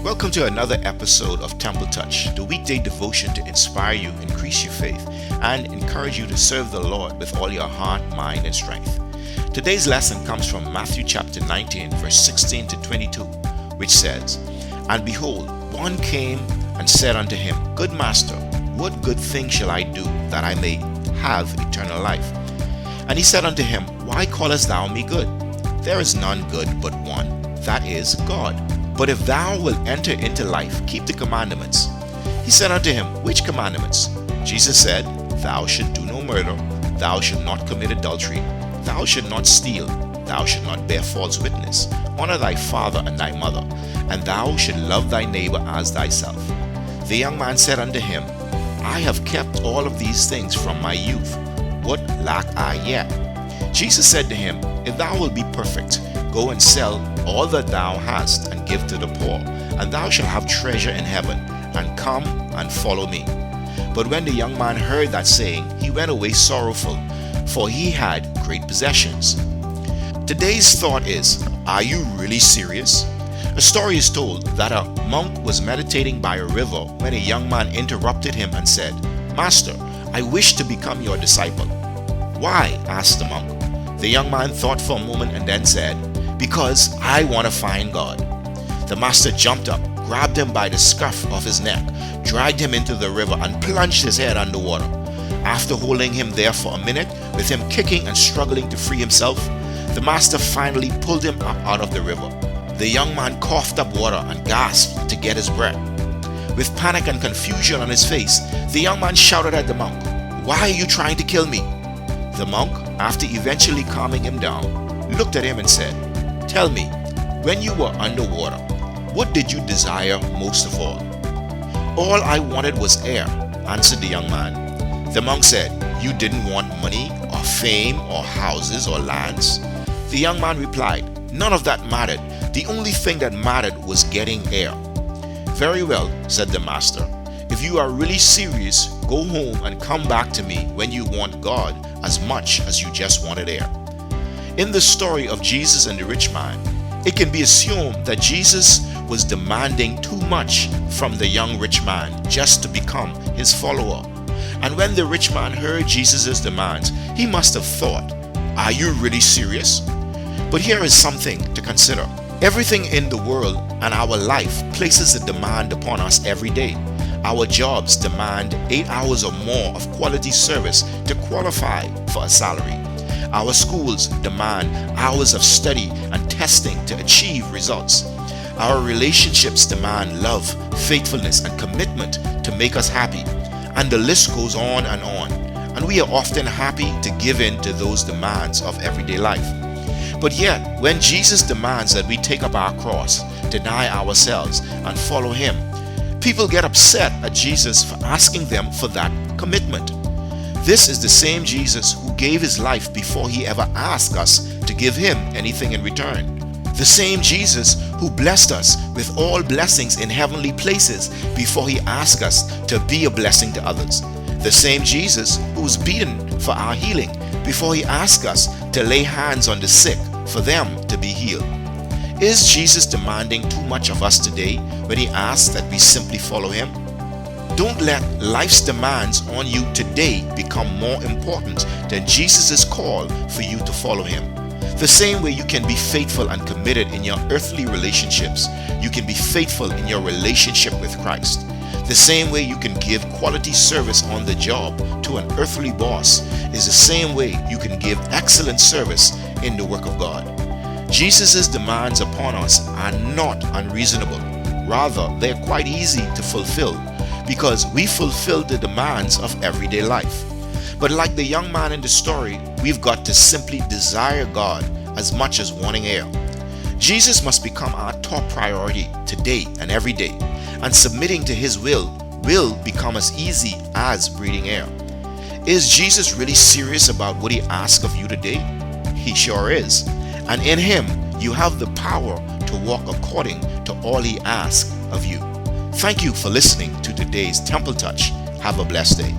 Welcome to another episode of Temple Touch, the weekday devotion to inspire you, increase your faith, and encourage you to serve the Lord with all your heart, mind, and strength. Today's lesson comes from Matthew chapter 19, verse 16 to 22, which says, "And behold, one came and said unto him, Good master, what good thing shall I do that I may have eternal life? And he said unto him, Why callest thou me good? There is none good but one, that is God. But if thou wilt enter into life, keep the commandments. He said unto him, Which commandments? Jesus said, Thou shalt do no murder, thou shalt not commit adultery, thou shalt not steal, thou shalt not bear false witness, honor thy father and thy mother, and thou shalt love thy neighbour as thyself. The young man said unto him, I have kept all of these things from my youth. What lack I yet? Jesus said to him, If thou wilt be perfect, go and sell all that thou hast, and give to the poor, and thou shalt have treasure in heaven, and come and follow me. But when the young man heard that saying, he went away sorrowful, for he had great possessions. Today's thought is, are you really serious? A story is told that a monk was meditating by a river when a young man interrupted him and said, Master, I wish to become your disciple. Why? Asked the monk. The young man thought for a moment and then said, Because I want to find God. The master jumped up, grabbed him by the scruff of his neck, dragged him into the river, and plunged his head underwater. After holding him there for a minute, with him kicking and struggling to free himself, the master finally pulled him up out of the river. The young man coughed up water and gasped to get his breath. With panic and confusion on his face, the young man shouted at the monk, Why are you trying to kill me? The monk, after eventually calming him down, looked at him and said, Tell me, when you were underwater, what did you desire most of all? All I wanted was air, answered the young man. The monk said, You didn't want money or fame or houses or lands? The young man replied, None of that mattered. The only thing that mattered was getting air. Very well, said the master. If you are really serious, go home and come back to me when you want God as much as you just wanted air. In the story of Jesus and the rich man, it can be assumed that Jesus was demanding too much from the young rich man just to become his follower. And when the rich man heard Jesus' demands, he must have thought, Are you really serious? But here is something to consider. Everything in the world and our life places a demand upon us every day. Our jobs demand 8 hours or more of quality service to qualify for a salary. Our schools demand hours of study and testing to achieve results. Our relationships demand love, faithfulness, and commitment to make us happy. And the list goes on. And we are often happy to give in to those demands of everyday life. But yet, when Jesus demands that we take up our cross, deny ourselves, and follow Him, people get upset at Jesus for asking them for that commitment. This is the same Jesus who gave His life before He ever asked us to give Him anything in return. The same Jesus who blessed us with all blessings in heavenly places before He asked us to be a blessing to others. The same Jesus who was beaten for our healing before He asked us to lay hands on the sick for them to be healed. Is Jesus demanding too much of us today when He asks that we simply follow Him? Don't let life's demands on you today become more important than Jesus' call for you to follow Him. The same way you can be faithful and committed in your earthly relationships, you can be faithful in your relationship with Christ. The same way you can give quality service on the job to an earthly boss is the same way you can give excellent service in the work of God. Jesus' demands upon us are not unreasonable. Rather, they're quite easy to fulfill because we fulfill the demands of everyday life. But like the young man in the story, we've got to simply desire God as much as wanting air. Jesus must become our top priority today and every day, and submitting to His will become as easy as breathing air. Is Jesus really serious about what He asks of you today? He sure is. And in Him, you have the power to walk according to all He asks of you. Thank you for listening to today's Temple Touch. Have a blessed day.